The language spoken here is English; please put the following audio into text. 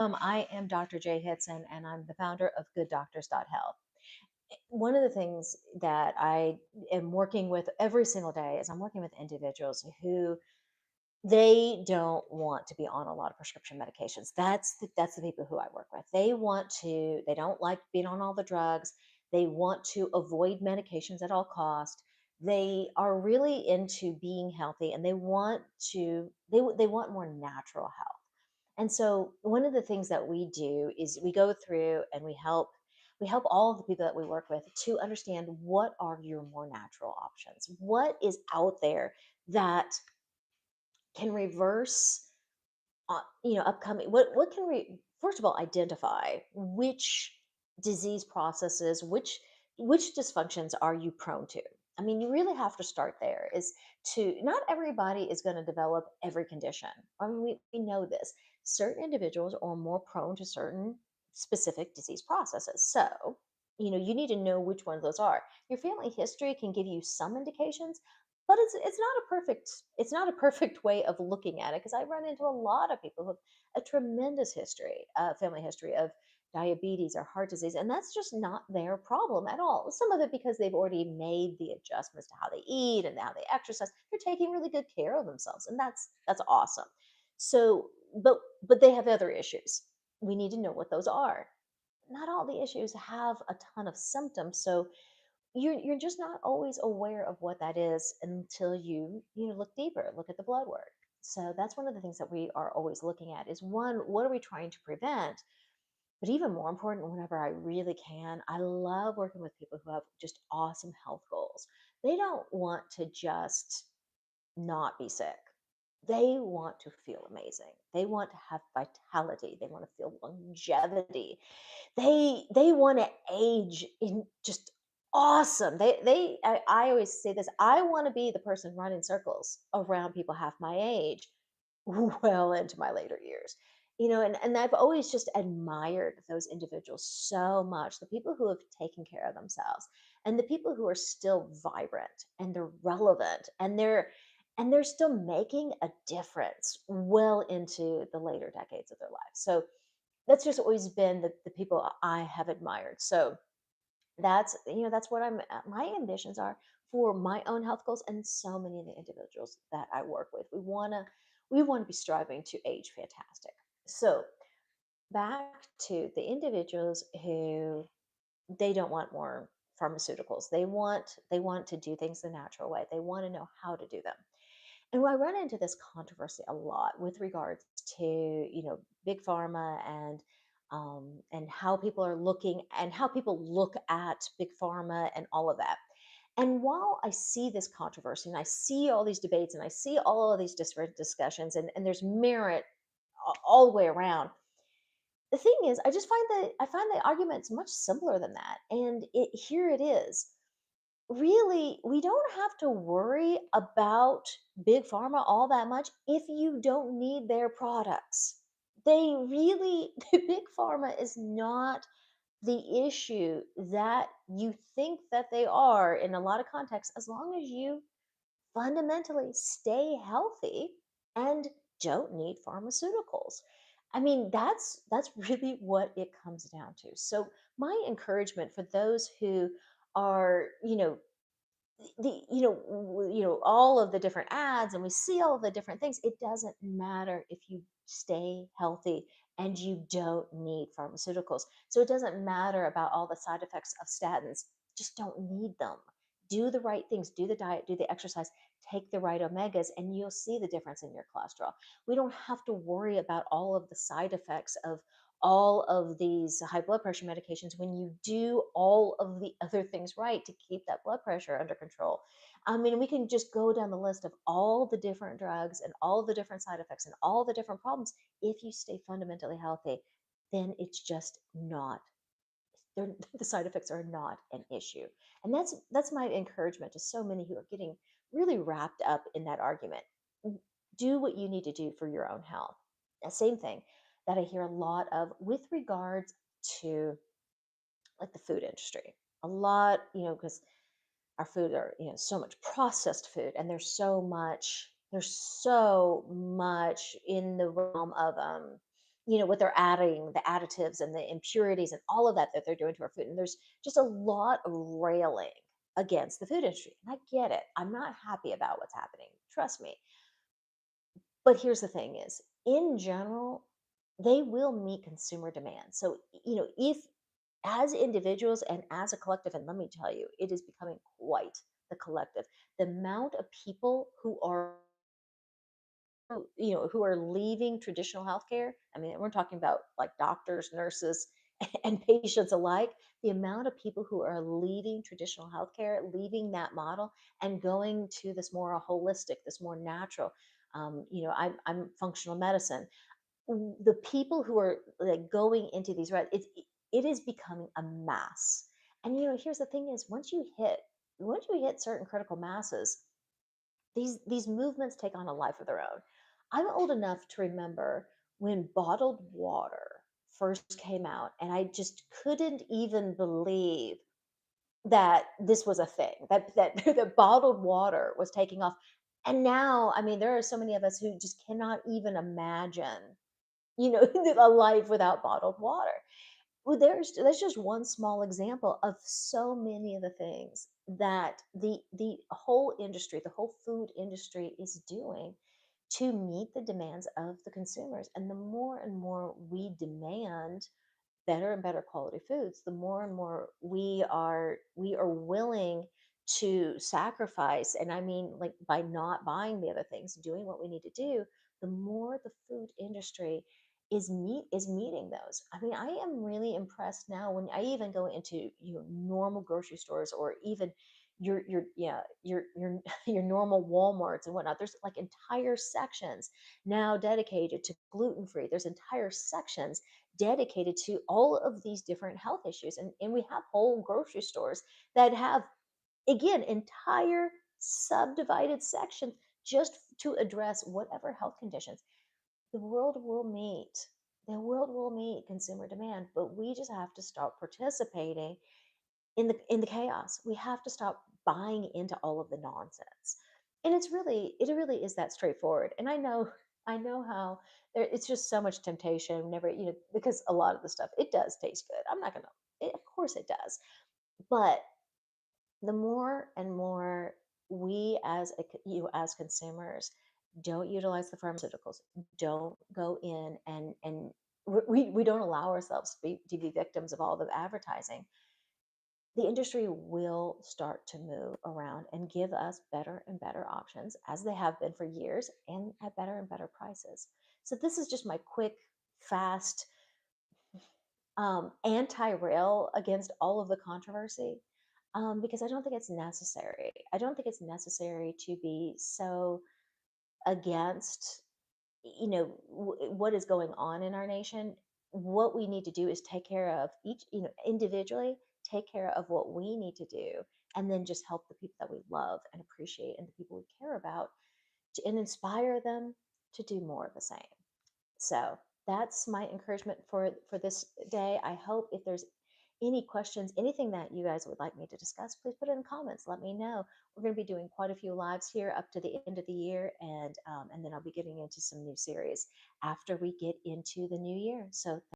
I am Dr. Jay Hitson, and I'm the founder of GoodDoctors.Health. One of the things that I am working with every single day is I'm working with individuals who they don't want to be on a lot of prescription medications. That's the people who I work with. They don't like being on all the drugs. They want to avoid medications at all cost. They are really into being healthy, and they want more natural health. And so one of the things that we do is we go through and we help all of the people that we work with to understand what are your more natural options. What is out there that can reverse upcoming what can we first of all identify which disease processes, which dysfunctions are you prone to. I mean, you really have to start there, is to not everybody is going to develop every condition. I mean, we know this. Certain individuals are more prone to certain specific disease processes, so you need to know which ones those are. Your family history can give you some indications, but it's not a perfect way of looking at it, because I run into a lot of people who have a tremendous history, family history of diabetes or heart disease, and that's just not their problem at all. Some of it because they've already made the adjustments to how they eat and how they exercise. They're taking really good care of themselves, and that's awesome. So, but they have other issues. We need to know what those are. Not all the issues have a ton of symptoms, so you're just not always aware of what that is until you look deeper, look at the blood work. So that's one of the things that we are always looking at, is one, what are we trying to prevent? But even more important, whenever I really can, I love working with people who have just awesome health goals. They don't want to just not be sick. They want to feel amazing. They want to have vitality. They want to feel longevity. They wanna age in just awesome. I always say this, I wanna be the person running circles around people half my age, well into my later years. And I've always just admired those individuals so much, the people who have taken care of themselves, and the people who are still vibrant, and they're relevant, and they're still making a difference well into the later decades of their lives. So that's just always been the people I have admired. So that's what my ambitions are for my own health goals, and so many of the individuals that I work with. We want to be striving to age fantastic. So back to the individuals who they don't want more pharmaceuticals. They want to do things the natural way. They want to know how to do them. And I run into this controversy a lot with regards to big pharma, and how people are looking, and how people look at big pharma and all of that. And while I see this controversy, and I see all these debates, and I see all of these different discussions, and there's merit all the way around, the thing is, I find the arguments much simpler than that. And here it is, really, we don't have to worry about big pharma all that much if you don't need their products. They really, the big pharma is not the issue that you think that they are in a lot of contexts, as long as you fundamentally stay healthy and don't need pharmaceuticals. I mean, that's really what it comes down to. So my encouragement for those who are, all of the different ads, and we see all of the different things, it doesn't matter if you stay healthy and you don't need pharmaceuticals. So it doesn't matter about all the side effects of statins. Just don't need them. Do the right things, do the diet, do the exercise, take the right omegas, and you'll see the difference in your cholesterol. We don't have to worry about all of the side effects of all of these high blood pressure medications when you do all of the other things right to keep that blood pressure under control. I mean, we can just go down the list of all the different drugs and all the different side effects and all the different problems. If you stay fundamentally healthy, then it's just not, the side effects are not an issue. And that's my encouragement to so many who are getting really wrapped up in that argument. Do what you need to do for your own health. The same thing that I hear a lot of with regards to, like, the food industry. A lot, because our food are, so much processed food, and there's so much in the realm of what they're adding, the additives and the impurities and all of that they're doing to our food. And there's just a lot of railing against the food industry. And I get it. I'm not happy about what's happening. Trust me. But here's the thing is, in general, they will meet consumer demand. So, if as individuals and as a collective, and let me tell you, it is becoming quite the collective. The amount of people who are leaving traditional healthcare. I mean, we're talking about like doctors, nurses, and patients alike. The amount of people who are leaving traditional healthcare, leaving that model, and going to this more holistic, this more natural. I'm functional medicine. The people who are like going into these, right? It is becoming a mass. And here's the thing: is once you hit certain critical masses, these movements take on a life of their own. I'm old enough to remember when bottled water first came out, and I just couldn't even believe that this was a thing, that that bottled water was taking off. And now, I mean, there are so many of us who just cannot even imagine, a life without bottled water. Well, there's just one small example of so many of the things that the whole industry, the whole food industry is doing to meet the demands of the consumers. And the more and more we demand better and better quality foods, the more and more we are willing to sacrifice. And I mean, like, by not buying the other things, doing what we need to do, the more the food industry is meeting those. I mean, I am really impressed now when I even go into normal grocery stores, or even your yeah your your normal Walmarts and whatnot. There's like entire sections now dedicated to gluten free. There's entire sections dedicated to all of these different health issues. And we have whole grocery stores that have, again, entire subdivided sections just to address whatever health conditions. The world will meet. The world will meet consumer demand, but we just have to start participating in the chaos. We have to stop buying into all of the nonsense. And it really is that straightforward. And I know how it's just so much temptation whenever, because a lot of the stuff, it does taste good. I'm not gonna of course it does. But the more and more we as consumers don't utilize the pharmaceuticals, don't go in and we don't allow ourselves to be victims of all the advertising, the industry will start to move around and give us better and better options, as they have been for years, and at better and better prices. So this is just my quick, fast, anti-rail against all of the controversy, because I don't think it's necessary. I don't think it's necessary to be so against, what is going on in our nation. What we need to do is take care of each, individually, take care of what we need to do, and then just help the people that we love and appreciate, and the people we care about, and inspire them to do more of the same. So that's my encouragement for this day. I hope, if there's any questions, anything that you guys would like me to discuss, please put it in the comments. Let me know. We're going to be doing quite a few lives here up to the end of the year, and then I'll be getting into some new series after we get into the new year. So